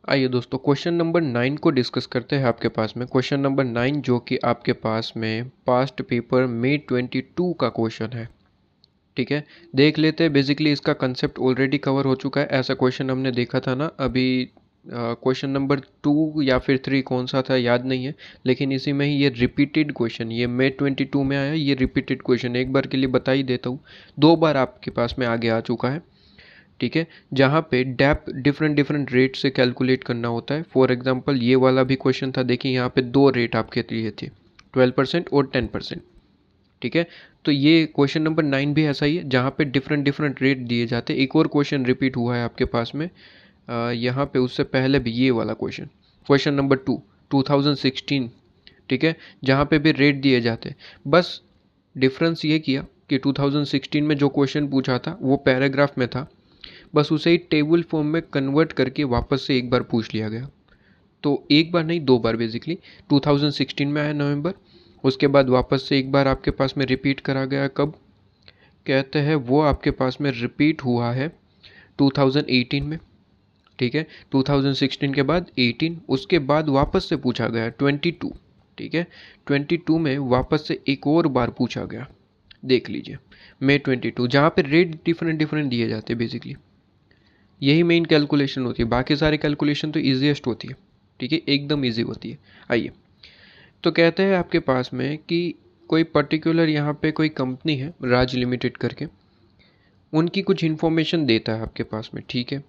आइए दोस्तों, question number 9 को डिस्कस करते हैं आपके पास में। क्वेश्चन नंबर 9 जो कि आपके पास में पास्ट पेपर May 22 का क्वेश्चन है। ठीक है, देख लेते हैं। बेसिकली इसका कंसेप्ट ऑलरेडी कवर हो चुका है। ऐसा क्वेश्चन हमने देखा था ना अभी, क्वेश्चन नंबर 2 या फिर 3 कौन सा था याद नहीं है, लेकिन इसी में ही ये रिपीटेड क्वेश्चन, ये May 22 में आया। ये रिपीटेड क्वेश्चन एक बार के लिए बता ही देता हूँ, 2 बार आपके पास में आगे आ चुका है। ठीक है, जहाँ पे डेप डिफरेंट रेट से कैलकुलेट करना होता है। फॉर एग्जांपल ये वाला भी क्वेश्चन था, देखिए यहाँ पे 2 रेट आपके लिए थे, 12% और 10%। ठीक है, तो ये क्वेश्चन नंबर 9 भी ऐसा ही है, जहाँ पे डिफरेंट रेट दिए जाते हैं। एक और क्वेश्चन रिपीट हुआ है आपके पास में यहाँ पे, उससे पहले भी ये वाला क्वेश्चन, क्वेश्चन नंबर 2 2016। ठीक है, जहाँ पे भी रेट दिए जाते। बस डिफरेंस ये किया कि 2016 में जो क्वेश्चन पूछा था वो पैराग्राफ में था, बस उसे ही टेबल फॉर्म में कन्वर्ट करके वापस से एक बार पूछ लिया गया। तो एक बार नहीं, 2 बार बेसिकली। 2016 में आया नवंबर, उसके बाद वापस से एक बार आपके पास में रिपीट करा गया। कब कहते हैं वो आपके पास में रिपीट हुआ है 2018 में। ठीक है, 2016 के बाद 18, उसके बाद वापस से पूछा गया 22। ठीक है, 22 में वापस से एक और बार पूछा गया। देख लीजिए May 22, जहाँ पे रेट डिफरेंट दिए जाते हैं। बेसिकली यही मेन कैलकुलेशन होती है, बाकी सारी कैलकुलेशन तो ईजीएस्ट होती है। ठीक है, एकदम ईजी होती है। आइए, तो कहते हैं आपके पास में कि कोई पर्टिकुलर यहाँ पे कोई कंपनी है राज लिमिटेड करके, उनकी कुछ इन्फॉर्मेशन देता है आपके पास में। ठीक है,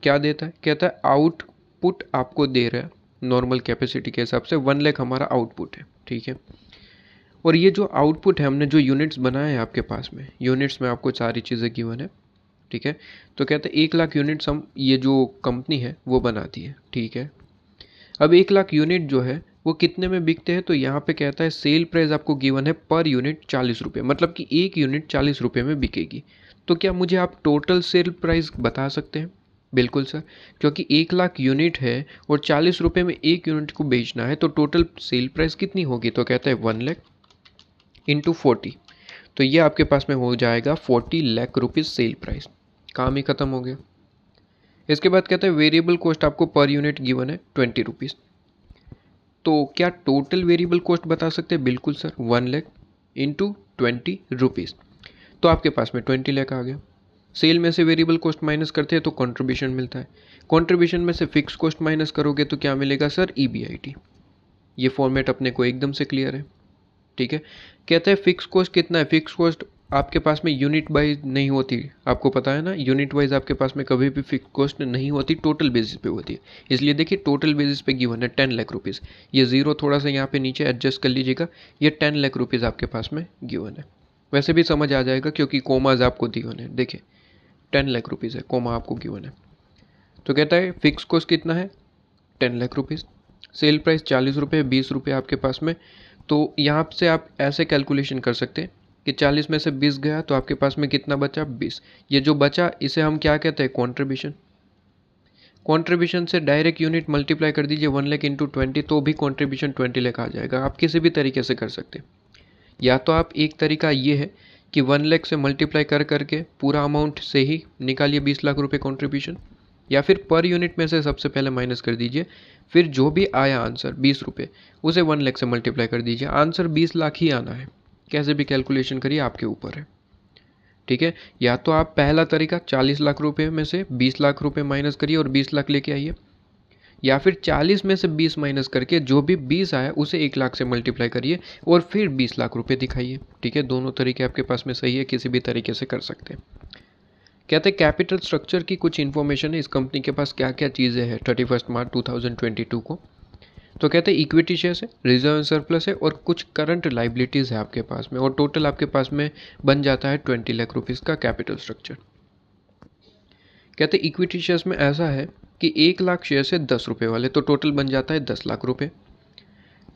क्या देता है? कहता है आउटपुट आपको दे रहा है नॉर्मल कैपेसिटी के हिसाब से 1 लाख हमारा आउटपुट है। ठीक है, और ये जो आउटपुट है, हमने जो यूनिट्स बनाए हैं आपके पास में, यूनिट्स में आपको सारी चीज़ें गिवन है। ठीक है, तो कहते हैं 1 लाख यूनिट्स हम, ये जो कंपनी है वो बनाती है। ठीक है, अब 1 लाख यूनिट जो है वो कितने में बिकते हैं? तो यहाँ पे कहता है सेल प्राइस आपको गिवन है पर यूनिट 40 रुपये, मतलब कि एक यूनिट 40 रुपये में बिकेगी। तो क्या मुझे आप टोटल सेल प्राइस बता सकते हैं? बिल्कुल सर, क्योंकि 1 लाख यूनिट है और 40 रुपये में एक यूनिट को बेचना है, तो टोटल सेल प्राइस कितनी होगी? तो कहता है 1 लाख इंटू 40, तो ये आपके पास में हो जाएगा 40 लाख रुपीज़ सेल प्राइस। काम ही ख़त्म हो गया। इसके बाद कहते हैं वेरिएबल कॉस्ट आपको पर यूनिट गिवन है 20 रुपीज़। तो क्या टोटल वेरिएबल कॉस्ट बता सकते हैं? बिल्कुल सर, 1 लाख इंटू 20 रुपीज़, तो आपके पास में 20 लाख आ गया। सेल में से वेरिएबल कॉस्ट माइनस करते हैं तो कंट्रीब्यूशन मिलता है। कंट्रीब्यूशन में से फिक्स कॉस्ट माइनस करोगे तो क्या मिलेगा सर? EBIT। ये फॉर्मेट अपने को एकदम से क्लियर है। ठीक है, कहते हैं फिक्स कॉस्ट कितना है? फिक्स कॉस्ट आपके पास में यूनिट वाइज नहीं होती, आपको पता है ना, यूनिट वाइज आपके पास में कभी भी फिक्स कॉस्ट नहीं होती, टोटल बेसिस पे होती है। इसलिए देखिए टोटल बेसिस पे गिवन है 10 लाख रुपीज़। ये ज़ीरो थोड़ा सा यहाँ पे नीचे एडजस्ट कर लीजिएगा, ये 10 लाख रुपीज़ आपके पास में गिवन है। वैसे भी समझ आ जाएगा क्योंकि कोमाज आपको गिवन है। देखिए 10 लाख रुपीज़ है, कोमा आपको गिवन है। तो कहता है फिक्स कॉस्ट कितना है? 10 लाख रुपीज़। सेल प्राइस 40 रुपये, 20 रुपये आपके पास में। तो यहाँ से आप ऐसे कैलकुलेशन कर सकते हैं कि 40 में से 20 गया तो आपके पास में कितना बचा? 20। ये जो बचा इसे हम क्या कहते हैं? कॉन्ट्रीब्यूशन। कॉन्ट्रीब्यूशन से डायरेक्ट यूनिट मल्टीप्लाई कर दीजिए 1 लाख इंटू 20, तो भी कॉन्ट्रीब्यूशन 20 लाख आ जाएगा। आप किसी भी तरीके से कर सकते हैं। या तो आप, एक तरीका ये है कि 1 लाख से मल्टीप्लाई कर करके पूरा अमाउंट से ही निकालिए 20 लाख रुपये कॉन्ट्रीब्यूशन, या फिर पर यूनिट में से सबसे पहले माइनस कर दीजिए, फिर जो भी आया आंसर 20 रुपये उसे 1 लाख से मल्टीप्लाई कर दीजिए, आंसर 20 लाख ही आना है। कैसे भी कैलकुलेशन करिए, आपके ऊपर है। ठीक है, या तो आप पहला तरीका 40 लाख रुपये में से 20 लाख रुपये माइनस करिए और 20 लाख लेके आइए, या फिर 40 में से 20 माइनस करके जो भी 20 आया उसे 1 लाख से मल्टीप्लाई करिए और फिर 20 लाख रुपये दिखाइए। ठीक है, दोनों तरीके आपके पास में सही है, किसी भी तरीके से कर सकते हैं। कहते हैं कैपिटल स्ट्रक्चर की कुछ इन्फॉर्मेशन है, इस कंपनी के पास क्या क्या चीज़ें हैं 31 मार्च 2022 को। तो कहते हैं इक्विटी शेयर्स है, रिजर्व सरप्लस है और कुछ करंट लाइबिलिटीज़ है आपके पास में, और टोटल आपके पास में बन जाता है 20 लाख रुपीज़ का कैपिटल स्ट्रक्चर। कहते हैं इक्विटी शेयर्स में ऐसा है कि 1 लाख शेयर्स है 10 रुपये वाले, तो टोटल बन जाता है 10 लाख रुपये।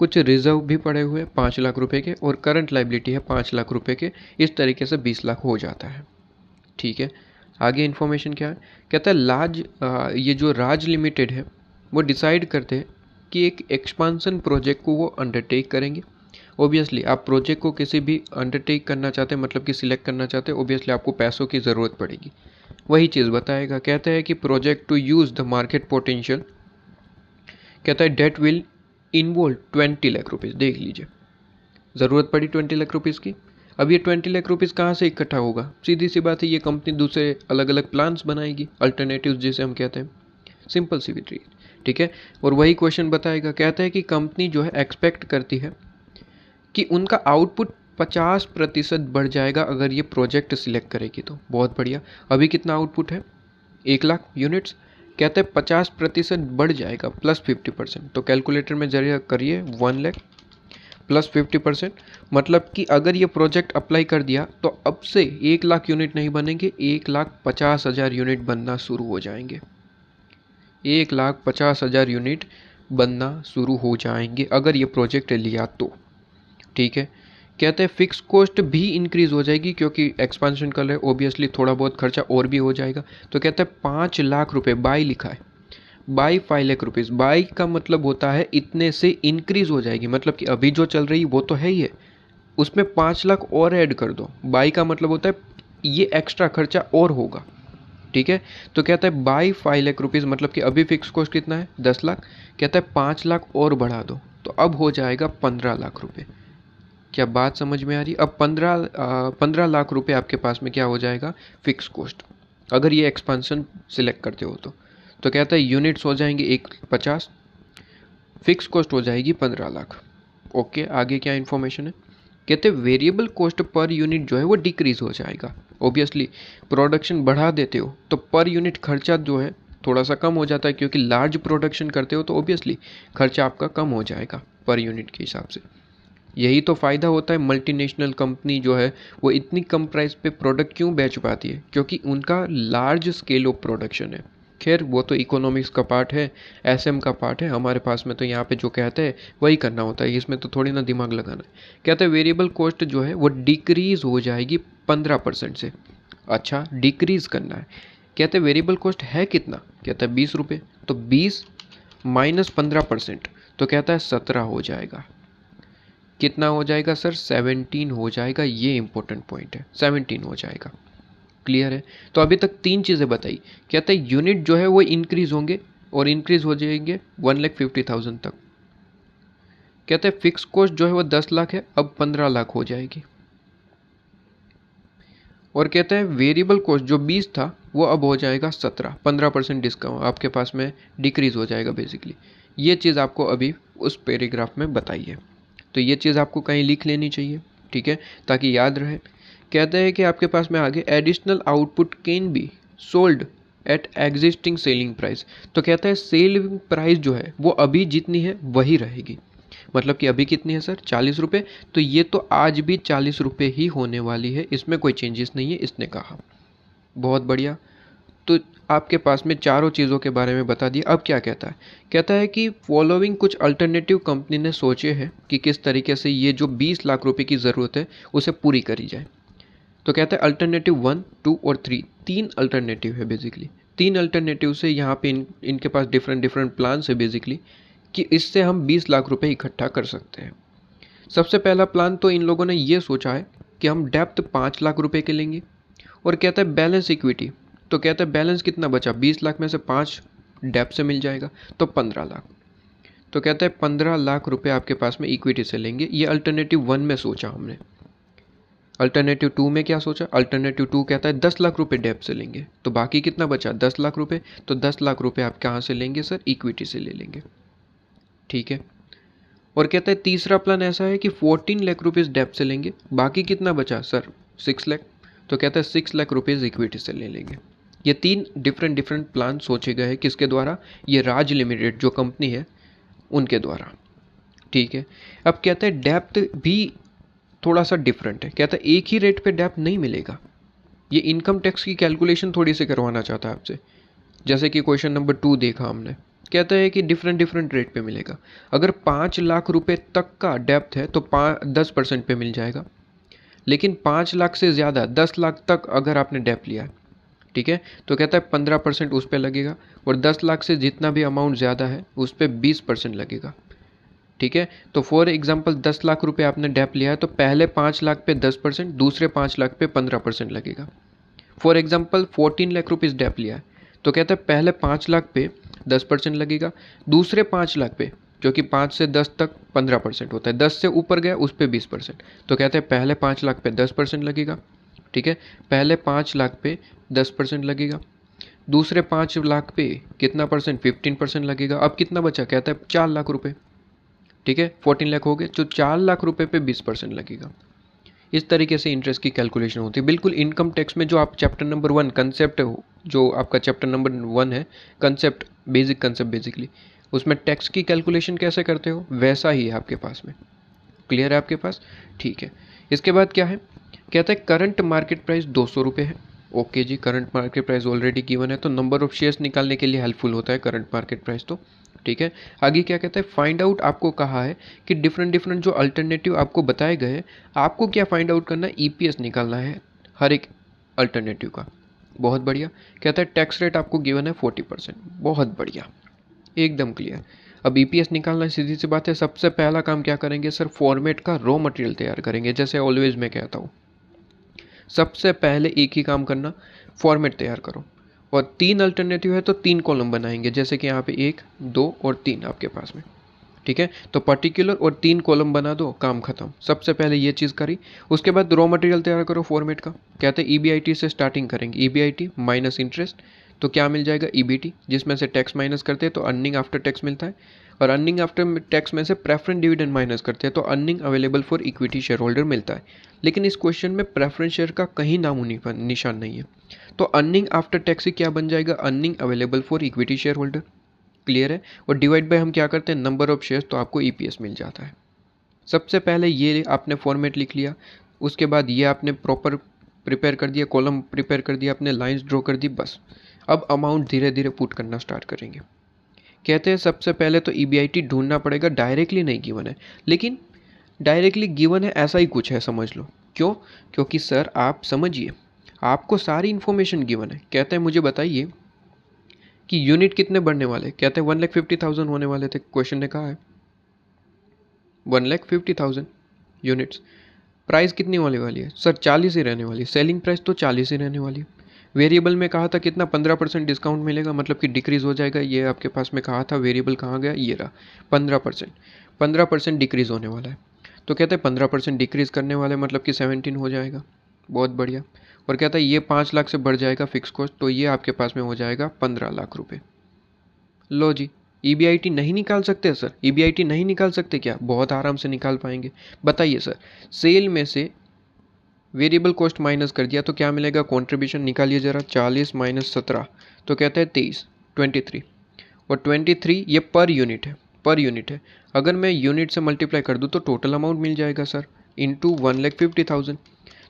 कुछ रिजर्व भी पड़े हुए 5 लाख रुपये के, और करंट लाइबिलिटी है 5 लाख रुपये के। इस तरीके से 20 लाख हो जाता है। ठीक है, आगे इन्फॉर्मेशन क्या है? कहता है ये जो राज लिमिटेड है वो डिसाइड करते हैं कि एक एक्सपांसन प्रोजेक्ट को वो अंडरटेक करेंगे। ओबियसली आप प्रोजेक्ट को किसी भी अंडरटेक करना चाहते हैं, मतलब कि सिलेक्ट करना चाहते हैं, ओबियसली आपको पैसों की ज़रूरत पड़ेगी। वही चीज़ बताएगा। कहते हैं कि project to use the market potential कहता है that will involve 20 lakh rupees. देख लीजिए, ज़रूरत पड़ी 20 लाख रुपीज़ की। अब ये 20 लाख रुपीज़ कहाँ से इकट्ठा होगा? सीधी सी बात है, ये कंपनी दूसरे अलग अलग प्लान्स बनाएगी, अल्टरनेटिव्स जिसे हम कहते हैं। सिंपल सी भी ठीक है। और वही क्वेश्चन बताएगा, कहता है कि कंपनी जो है एक्सपेक्ट करती है कि उनका आउटपुट 50% बढ़ जाएगा अगर ये प्रोजेक्ट सिलेक्ट करेगी तो। बहुत बढ़िया। अभी कितना आउटपुट है? 1 लाख यूनिट्स। कहते हैं 50% बढ़ जाएगा प्लस 50%। तो कैलकुलेटर में जरिए करिए 1 लाख प्लस 50%, मतलब कि अगर ये प्रोजेक्ट अप्लाई कर दिया तो अब से 1 लाख यूनिट नहीं बनेंगे, 1,50,000 यूनिट बनना शुरू हो जाएंगे। 1,50,000 यूनिट बनना शुरू हो जाएंगे अगर ये प्रोजेक्ट लिया तो। ठीक है। कहते हैं फिक्स कॉस्ट भी इंक्रीज हो जाएगी क्योंकि एक्सपेंशन कर रहे हैं, ओबियसली थोड़ा बहुत खर्चा और भी हो जाएगा। तो कहते हैं 5 लाख रुपए, बाई लिखा है, बाई 5 लाख रुपीज़। बाई का मतलब होता है इतने से इंक्रीज हो जाएगी, मतलब कि अभी जो चल रही वो तो है ही है, उसमें 5 लाख और ऐड कर दो। बाई का मतलब होता है ये एक्स्ट्रा खर्चा और होगा। ठीक है। तो कहता है बाई 5 लाख रुपीज़, मतलब कि अभी फिक्स कॉस्ट कितना है? 10 लाख। कहता है 5 लाख और बढ़ा दो तो अब हो जाएगा 15 लाख रुपए। क्या बात समझ में आ रही? अब 15 लाख रुपए आपके पास में क्या हो जाएगा? फिक्स कॉस्ट, अगर ये एक्सपेंशन सिलेक्ट करते हो तो कहता है यूनिट्स हो जाएंगे 150, फिक्स कॉस्ट हो जाएगी 15 लाख। ओके, आगे क्या इन्फॉर्मेशन है? कहते हैं वेरिएबल कॉस्ट पर यूनिट जो है वो डिक्रीज हो जाएगा। ओबियसली प्रोडक्शन बढ़ा देते हो तो पर यूनिट खर्चा जो है थोड़ा सा कम हो जाता है, क्योंकि लार्ज प्रोडक्शन करते हो तो ओबियसली खर्चा आपका कम हो जाएगा पर यूनिट के हिसाब से। यही तो फ़ायदा होता है, मल्टीनेशनल कंपनी जो है वो इतनी कम प्राइस पे प्रोडक्ट क्यों बेच पाती है? क्योंकि उनका लार्ज स्केल ऑफ प्रोडक्शन है। खैर वो तो इकोनॉमिक्स का पार्ट है, एसएम का पार्ट है, हमारे पास में तो यहाँ पे जो कहते हैं वही करना होता है, इसमें तो थोड़ी ना दिमाग लगाना है। कहते हैं वेरिएबल कॉस्ट जो है वो डिक्रीज़ हो जाएगी 15% से। अच्छा, डिक्रीज़ करना है। कहते हैं वेरिएबल कॉस्ट है कितना? कहता है 20 रुपये, तो 20 माइनस 15%, तो कहता है 17 हो जाएगा। कितना हो जाएगा सर? 17 हो जाएगा। ये इंपॉर्टेंट पॉइंट है, 17 हो जाएगा। क्लियर है? तो अभी तक 3 चीज़ें बताई। कहते हैं यूनिट जो है वो इंक्रीज होंगे और इंक्रीज हो जाएंगे 1,50,000 तक। कहते हैं फिक्स कॉस्ट जो है वो 10 लाख है, अब 15 लाख हो जाएगी। और कहते हैं वेरिएबल कॉस्ट जो 20 था वो अब हो जाएगा 17, 15% डिस्काउंट आपके पास में डिक्रीज हो जाएगा बेसिकली। ये चीज़ आपको अभी उस पैराग्राफ में बताई है, तो ये चीज़ आपको कहीं लिख लेनी चाहिए, ठीक है, ताकि याद रहे। कहते हैं कि आपके पास में आगे additional output can be sold at existing selling price. तो कहता है सेलिंग प्राइस जो है वो अभी जितनी है वही रहेगी, मतलब कि अभी कितनी है सर? 40 रुपये। तो ये तो आज भी 40 रुपये ही होने वाली है, इसमें कोई चेंजेस नहीं है, इसने कहा। बहुत बढ़िया। तो आपके पास में चारों चीज़ों के बारे में बता दिया। अब क्या कहता है? कहता है कि फॉलोइंग कुछ अल्टरनेटिव कंपनी ने सोचे हैं कि किस तरीके से ये जो 20 लाख रुपए की ज़रूरत है उसे पूरी करी जाए। तो कहता है अल्टरनेटिव 1, 2 और 3, 3 अल्टरनेटिव है बेसिकली। 3 अल्टरनेटिव से यहाँ पे इनके पास डिफरेंट प्लान्स है बेसिकली, कि इससे हम 20 लाख रुपए इकट्ठा कर सकते हैं। सबसे पहला प्लान तो इन लोगों ने ये सोचा है कि हम डेप्थ 5 लाख रुपए के लेंगे। और कहता है बैलेंस इक्विटी। तो कहता है बैलेंस कितना बचा? 20 लाख में से 5 डेप्थ से मिल जाएगा, तो 15 लाख। तो कहता है 15 लाख रुपए आपके पास में इक्विटी से लेंगे। ये अल्टरनेटिव 1 में सोचा हमने। अल्टरनेटिव 2 में क्या सोचा? अल्टरनेटिव 2 कहता है 10 लाख रुपए डेप्थ से लेंगे, तो बाकी कितना बचा? 10 लाख रुपए। तो 10 लाख रुपए आप कहाँ से लेंगे सर? इक्विटी से ले लेंगे, ठीक है। और कहता है तीसरा प्लान ऐसा है कि 14 लाख रुपीज़ डेप्थ से लेंगे, बाकी कितना बचा सर? 6 लाख। तो कहता है 6 लाख रुपीज़ इक्विटी से ले लेंगे। ये 3 डिफरेंट प्लान सोचे गए हैं, किसके द्वारा? ये राज लिमिटेड जो कंपनी है उनके द्वारा, ठीक है। अब कहता है डेप्थ भी थोड़ा सा डिफरेंट है। कहता है एक ही रेट पे डेप्थ नहीं मिलेगा। ये इनकम टैक्स की कैलकुलेशन थोड़ी सी करवाना चाहता है आपसे, जैसे कि क्वेश्चन नंबर 2 देखा हमने। कहता है कि डिफरेंट रेट पे मिलेगा। अगर 5 लाख रुपए तक का डेप्थ है तो 10% पे मिल जाएगा, लेकिन 5 लाख से ज़्यादा 10 लाख तक अगर आपने डेप्थ लिया है, ठीक है, तो कहता है 15% उस पर लगेगा। और 10 लाख से जितना भी अमाउंट ज़्यादा है उस पर 20% लगेगा, ठीक है। तो फॉर एग्जांपल 10 लाख रुपए आपने डेप्थ लिया है तो पहले 5 लाख पे 10%, दूसरे 5 लाख पे 15% लगेगा। For example 14 lakh rupees depth लिया है तो कहता है पहले 5 लाख पे 10% लगेगा। दूसरे 5 लाख पे, जो कि 5 से 10 तक 15% होता है, 10 से ऊपर गया उस पे 20%। तो कहते हैं पहले 5 लाख पे 10% लगेगा, ठीक है, पहले 5 लाख पे 10% लगेगा। दूसरे 5 लाख पे कितना परसेंट, 15% लगेगा। अब कितना बचा, कहता है 4 लाख रुपए, ठीक है, 14 लाख हो गए, तो 4 लाख रुपए पे 20% लगेगा। इस तरीके से इंटरेस्ट की कैलकुलेशन होती है। बिल्कुल इनकम टैक्स में जो आप चैप्टर नंबर 1 कंसेप्ट हो, जो आपका चैप्टर नंबर 1 है कंसेप्ट, बेसिक कंसेप्ट बेसिकली, उसमें टैक्स की कैलकुलेशन कैसे करते हो वैसा ही है आपके पास में। क्लियर है आपके पास, ठीक है। इसके बाद क्या है, कहता है करंट मार्केट प्राइस 200 रुपये है। ओके जी, current market price already given है, तो नंबर ऑफ शेयर्स निकालने के लिए हेल्पफुल होता है करंट मार्केट प्राइस, तो ठीक है। आगे क्या कहता है, फाइंड आउट, आपको कहा है कि डिफरेंट जो अल्टरनेटिव आपको बताए गए, आपको क्या फाइंड आउट करना है, ईपीएस निकालना है हर एक अल्टरनेटिव का। बहुत बढ़िया। कहता है टैक्स रेट आपको गिवन है 40%, बहुत बढ़िया, एकदम क्लियर। अब ईपीएस निकालना सीधी सी बात है। सबसे पहला काम क्या करेंगे सर, फॉर्मेट का रॉ मटेरियल तैयार करेंगे। जैसे ऑलवेज मैं कहता हूँ, सबसे पहले एक ही काम करना, फॉर्मेट तैयार करो। और 3 अल्टरनेटिव है तो 3 कॉलम बनाएंगे, जैसे कि यहाँ पे 1, 2 और 3 आपके पास में, ठीक है। तो पर्टिकुलर और 3 कॉलम बना दो, काम खत्म। सबसे पहले ये चीज़ करी। उसके बाद रॉ मटेरियल तैयार करो फॉर्मेट का। कहते हैं ईबीआईटी से स्टार्टिंग करेंगे, ईबीआईटी माइनस इंटरेस्ट, तो क्या मिल जाएगा, ईबीटी, जिसमें से टैक्स माइनस करते हैं तो अर्निंग आफ्टर टैक्स मिलता है। और अर्निंग आफ्टर टैक्स में से प्रेफरेंस डिविडेंड माइनस करते हैं तो earning available for equity share holder मिलता है। लेकिन इस क्वेश्चन में प्रेफरेंस शेयर का कहीं नामो निशान नहीं है, तो अर्निंग आफ्टर टैक्स क्या बन जाएगा, earning available for equity share holder. Clear है। और डिवाइड बाय हम क्या करते हैं, नंबर ऑफ शेयर्स, तो आपको ईपीएस मिल जाता है। सबसे पहले ये आपने फॉर्मेट लिख लिया, उसके बाद ये आपने प्रॉपर प्रिपेयर कर दिया, कॉलम प्रिपेयर कर दिया, अपने लाइंस ड्रॉ कर दी, बस। अब अमाउंट धीरे धीरे पुट करना स्टार्ट करेंगे। कहते हैं सबसे पहले तो ईबीआईटी ढूंढना पड़ेगा, डायरेक्टली नहीं गिवन है, लेकिन डायरेक्टली गिवन है ऐसा ही कुछ है, समझ लो। क्यों, क्योंकि सर आप समझिए, आपको सारी इन्फॉर्मेशन गिवन है। कहते हैं मुझे बताइए कि यूनिट कितने बढ़ने वाले, कहते हैं 1,50,000 होने वाले थे, क्वेश्चन ने कहा है 1,50,000 यूनिट्स। प्राइस कितनी होने वाली है सर, 40 ही रहने वाली है, सेलिंग प्राइस तो 40 ही रहने वाली है। वेरिएबल में कहा था कितना, 15% डिस्काउंट मिलेगा, मतलब कि डिक्रीज़ हो जाएगा, ये आपके पास में कहा था। वेरिएबल कहाँ गया, ये रहा, 15% डिक्रीज़ होने वाला है। तो कहते हैं 15% डिक्रीज़ करने वाले, मतलब कि 17 हो जाएगा, बहुत बढ़िया। और कहता है ये 5 लाख से बढ़ जाएगा फिक्स कॉस्ट, तो ये आपके पास में हो जाएगा 15 लाख रुपए। लो जी, ईबीआईटी नहीं निकाल सकते सर, ईबीआईटी नहीं निकाल सकते क्या, बहुत आराम से निकाल पाएंगे। बताइए सर, सेल में से वेरिएबल कॉस्ट माइनस कर दिया तो क्या मिलेगा, कंट्रीब्यूशन निकालिए ज़रा, 40 माइनस 17, तो कहते हैं 23, 23। और 23 ये पर यूनिट है, पर यूनिट है। अगर मैं यूनिट से मल्टीप्लाई कर दूँ तो टोटल अमाउंट मिल जाएगा सर, इंटू 1,50,000।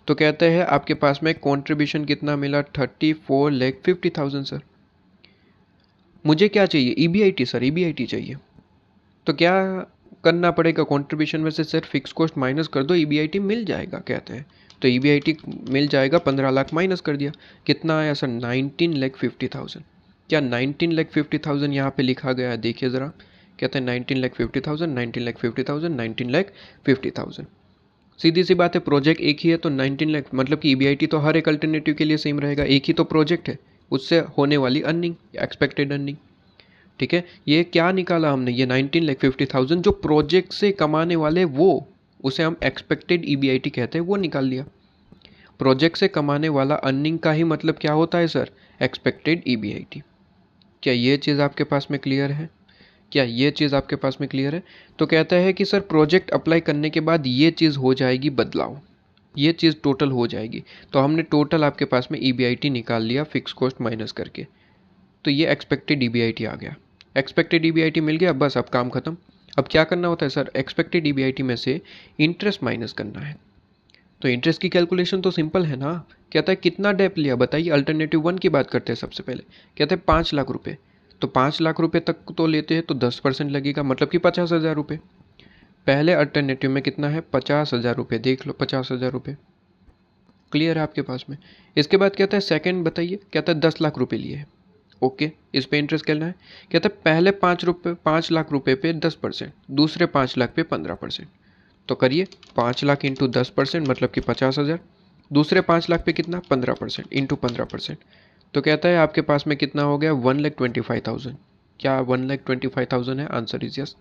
तो कहते हैं आपके पास में कंट्रीब्यूशन कितना मिला, 34,50,000 सर। मुझे क्या चाहिए, ईबीआईटी सर, ईबीआईटी चाहिए। तो क्या करना पड़ेगा, कंट्रीब्यूशन में से सिर्फ फिक्स कॉस्ट माइनस कर दो, ईबीआईटी मिल जाएगा कहते हैं। तो ईबीआईटी मिल जाएगा, 15 लाख माइनस कर दिया, कितना आया सर, 19,50,000। क्या 19,50,000 यहाँ पे लिखा गया है, देखिए ज़रा। कहते हैं 19,50,000, 19,50,000, 19,50,000। सीधी सी बात है, प्रोजेक्ट एक ही है तो 19 लाख, मतलब कि ईबीआईटी तो हर एक अल्टरनेटिव के लिए सेम रहेगा, एक ही तो प्रोजेक्ट है, उससे होने वाली अर्निंग, एक्सपेक्टेड अर्निंग, ठीक है। ये क्या निकाला हमने, ये 19,50,000 जो प्रोजेक्ट से कमाने वाले, वो उसे हम एक्सपेक्टेड ईबीआईटी कहते हैं, वो निकाल लिया। प्रोजेक्ट से कमाने वाला अर्निंग का ही मतलब क्या होता है सर, एक्सपेक्टेड ईबीआईटी। क्या ये चीज़ आपके पास में क्लियर है, क्या ये चीज़ आपके पास में क्लियर है। तो कहता है कि सर प्रोजेक्ट अप्लाई करने के बाद ये चीज़ हो जाएगी बदलाव, ये चीज़ टोटल हो जाएगी। तो हमने टोटल आपके पास में ईबीआईटी निकाल लिया फिक्स कॉस्ट माइनस करके, तो ये एक्सपेक्टेड ईबीआईटी आ गया। एक्सपेक्टेड ईबीआईटी मिल गया, बस अब काम खत्म। अब क्या करना होता है सर, एक्सपेक्टेड ईबीआईटी में से इंटरेस्ट माइनस करना है। तो इंटरेस्ट की कैलकुलेशन तो सिंपल है ना। कहता है कितना डेप लिया बताइए, अल्टरनेटिव 1 की बात करते हैं सबसे पहले। कहते हैं 5 लाख रुपए, तो 5 लाख रुपए तक तो लेते हैं तो 10% लगेगा, मतलब कि 50,000 रुपये। पहले अल्टरनेटिव में कितना है, 50,000 रुपये, देख लो 50,000 रुपये। क्लियर है आपके पास में। इसके बाद कहता है सेकंड बताइए, कहता है 10 लाख रुपए लिए है। ओके, इस पे इंटरेस्ट करना है। कहता है पहले 5 लाख रुपए पे 10%, दूसरे 5 लाख पे 15%। तो करिए 5 लाख इंटू 10%, मतलब कि 50,000। दूसरे 5 लाख पे कितना, 15% इंटू 15%। तो कहता है आपके पास में कितना हो गया, 1,25,000। क्या 1,25,000 है? Answer is yes.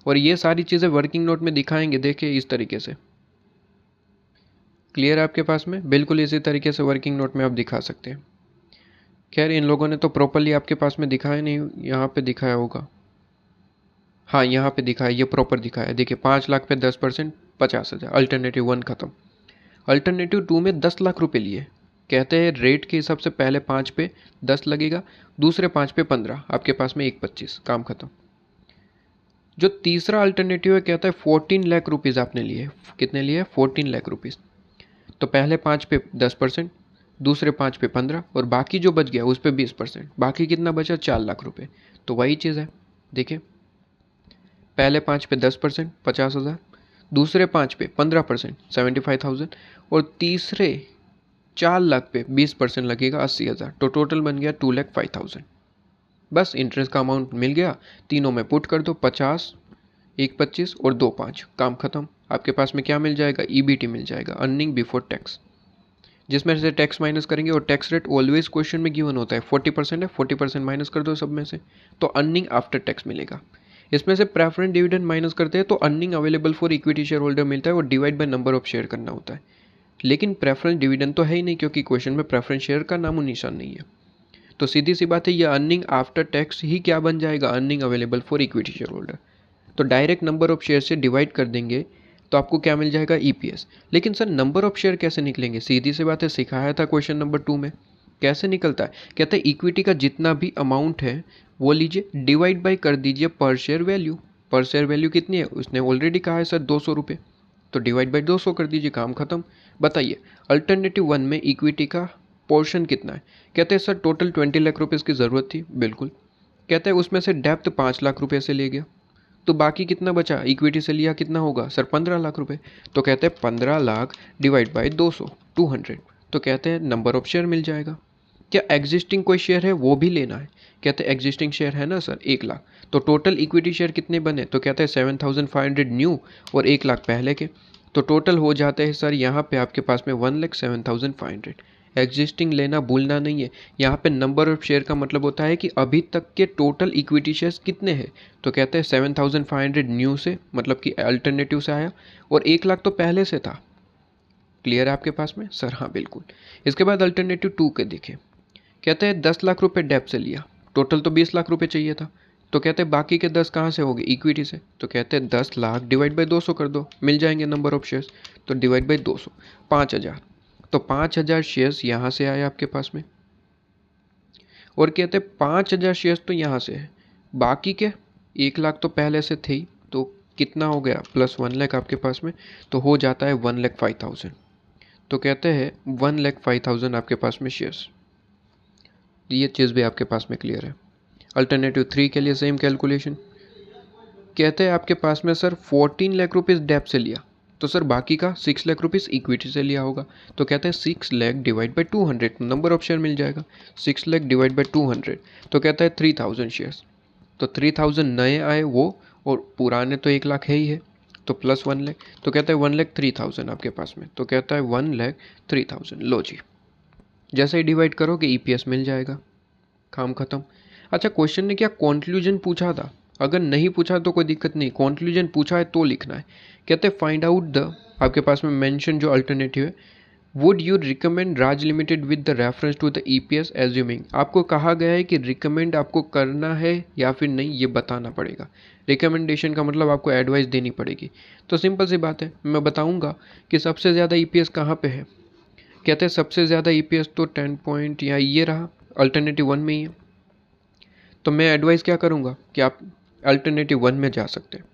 और ये सारी चीज़ें वर्किंग नोट में दिखाएंगे, देखिए इस तरीके से। क्लियर है आपके पास में? बिल्कुल इसी तरीके से वर्किंग नोट में आप दिखा सकते हैं। खैर इन लोगों ने तो प्रॉपरली आपके पास में दिखाया नहीं, यहाँ पे दिखाया होगा। हाँ यहाँ पे दिखाया, ये प्रॉपर दिखाया। देखिए 5 लाख पे 10%, 50,000। अल्टरनेटिव 1 खत्म। अल्टरनेटिव 2 में 10 लाख रुपए लिए। कहते हैं रेट के हिसाब से पहले 5 पे 10 लगेगा, दूसरे 5 पे 15, आपके पास में 1,25, काम खत्म। जो तीसरा अल्टरनेटिव है कहता है 14 लाख रुपीज़ आपने लिए। कितने लिए? 14 लाख रुपीज़। तो पहले 5 पे 10%, दूसरे 5 पे 15, और बाकी जो बच गया उस पे 20%। बाकी कितना बचा? 4 लाख रुपए। तो वही चीज़ है, देखिए पहले 5 पे 10%, 50,000, दूसरे 5 पे 15%, 75,000, और तीसरे 4 लाख पे 20% लगेगा, 80,000। तो टोटल बन गया 2,05,000। बस इंटरेस्ट का अमाउंट मिल गया, तीनों में पुट कर दो, 50, 1,25 और 2,5, काम खत्म। आपके पास में क्या मिल जाएगा? ईबीटी मिल जाएगा, अर्निंग बिफोर टैक्स, जिसमें से टैक्स माइनस करेंगे। और टैक्स रेट ऑलवेज क्वेश्चन में गिवन होता है, 40% है, 40% माइनस कर दो सब में से, तो अर्निंग आफ्टर टैक्स मिलेगा। इसमें से प्रेफरेंस डिविडेंड माइनस करते हैं तो earning available for equity share holder मिलता है, और divide by number of share करना होता है। लेकिन प्रेफरेंस डिविडेंड तो है ही नहीं, क्योंकि क्वेश्चन में प्रेफरेंस शेयर का नामो निशान नहीं है। तो सीधी सी बात है, ये अर्निंग आफ्टर टैक्स ही क्या बन जाएगा? Earning available for equity share holder. तो डायरेक्ट नंबर ऑफ शेयर से डिवाइड कर देंगे तो आपको क्या मिल जाएगा? ईपीएस। लेकिन सर नंबर ऑफ शेयर कैसे निकलेंगे? सीधी सी बात है, सिखाया था क्वेश्चन नंबर 2 में। कैसे निकलता है? कहते हैं इक्विटी का जितना भी अमाउंट है वो लीजिए, डिवाइड बाई कर दीजिए पर शेयर वैल्यू। पर शेयर वैल्यू कितनी है? उसने ऑलरेडी कहा है सर 200 रुपये, तो डिवाइड बाई 200 कर dीजिए, काम खत्म। बताइए अल्टरनेटिव 1 में इक्विटी का पोर्शन कितना है? कहते हैं सर टोटल 20 लाख रुपीज़ की ज़रूरत थी। बिल्कुल। कहते हैं उसमें से डेप्थ 5 लाख रुपये से ले गया, तो बाकी कितना बचा? इक्विटी से लिया कितना होगा सर? 15 लाख रुपए। तो कहते हैं 15 लाख डिवाइड बाई 200, 200। तो कहते हैं नंबर ऑफ शेयर मिल जाएगा। क्या एग्जिस्टिंग कोई शेयर है वो भी लेना है? कहते हैं एग्जिस्टिंग शेयर है ना सर 1 लाख, तो टोटल इक्विटी शेयर कितने बने? तो कहते हैं 7,500 न्यू और 1 लाख पहले के, तो टोटल हो जाते हैं सर यहाँ पे आपके पास में 1,07,500। एग्जिस्टिंग लेना भूलना नहीं है। यहाँ पे नंबर ऑफ शेयर का मतलब होता है कि अभी तक के टोटल इक्विटी शेयर्स कितने हैं। तो कहते हैं 7,500 न्यू से, मतलब कि अल्टरनेटिव से आया, और 1 लाख तो पहले से था। क्लियर है आपके पास में सर? हाँ बिल्कुल। इसके बाद अल्टरनेटिव 2 के देखिए, कहते हैं 10 लाख रुपए डेप्थ से लिया, टोटल तो 20 लाख रुपए चाहिए था। तो कहते हैं बाकी के 10 कहाँ से हो गए? इक्विटी से। तो कहते हैं 10 लाख डिवाइड बाई 200 कर दो, मिल जाएंगे नंबर ऑफ शेयर्स। तो डिवाइड बाई 200, 5,000। तो 5,000 शेयर्स यहाँ से आए आपके पास में, और कहते हैं 5,000 शेयर्स तो यहाँ से है, बाकी के 1 लाख तो पहले से थे ही, तो कितना हो गया? प्लस 1 लाख आपके पास में, तो हो जाता है 1,05,000। तो कहते हैं 1,05,000 आपके पास में शेयर्स। ये चीज़ भी आपके पास में क्लियर है। अल्टरनेटिव 3 के लिए सेम कैलकुलेशन। कहते हैं आपके पास में सर 14 लाख रुपीज़ डेप्थ से लिया, तो सर बाकी का 6 लाख रुपीज़ इक्विटी से लिया होगा। तो कहते हैं 6 lakh divide by 200, number of share मिल जाएगा। 6 लाख डिवाइड बाई 200, तो कहता है 3,000 शेयर्स। तो 3,000 नए आए वो, और पुराने तो 1 लाख है ही है, तो प्लस 1 लाख। तो कहता है 1,03,000 आपके पास में, तो कहता है 1,03,000। लो जी, जैसे ही डिवाइड करोगे ईपीएस मिल जाएगा, काम खत्म। अच्छा क्वेश्चन ने क्या कंक्लूजन पूछा था? अगर नहीं पूछा तो कोई दिक्कत नहीं, कंक्लूजन पूछा है तो लिखना है। कहते हैं फाइंड आउट द, आपके पास में मेंशन जो अल्टरनेटिव है, would you recommend Raj limited with the reference to the EPS assuming. आपको कहा गया है कि रिकमेंड आपको करना है या फिर नहीं, ये बताना पड़ेगा। रिकमेंडेशन का मतलब आपको एडवाइस देनी पड़ेगी। तो सिंपल सी बात है, मैं बताऊंगा कि सबसे ज़्यादा ईपीएस कहाँ पे है। कहते हैं सबसे ज़्यादा ईपीएस तो 10 पॉइंट या ये रहा, अल्टरनेटिव 1 में ही है। तो मैं एडवाइस क्या करूँगा कि आप अल्टरनेटिव 1 में जा सकते हैं।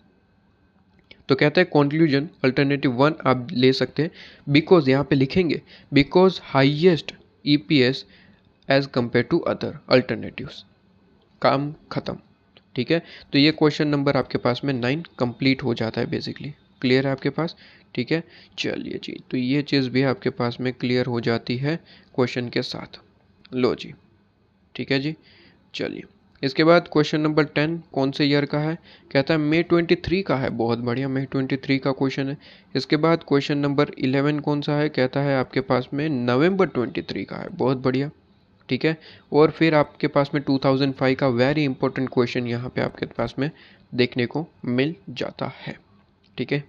तो कहते हैं कंक्लूजन अल्टरनेटिव 1 आप ले सकते हैं, बिकॉज यहाँ पे लिखेंगे because highest EPS as compare to other alternatives, काम खत्म। ठीक है, तो ये क्वेश्चन नंबर आपके पास में 9 कंप्लीट हो जाता है बेसिकली। क्लियर है आपके पास? ठीक है, चलिए जी, तो ये चीज़ भी आपके पास में क्लियर हो जाती है क्वेश्चन के साथ। लो जी, ठीक है जी, चलिए इसके बाद क्वेश्चन नंबर 10 कौन से ईयर का है? कहता है मई 23 का है। बहुत बढ़िया, मई 23 का क्वेश्चन है। इसके बाद क्वेश्चन नंबर 11 कौन सा है? कहता है आपके पास में नवंबर 23 का है। बहुत बढ़िया, ठीक है। और फिर आपके पास में 2005 का वेरी इंपॉर्टेंट क्वेश्चन यहाँ पे आपके पास में देखने को मिल जाता है, ठीक है।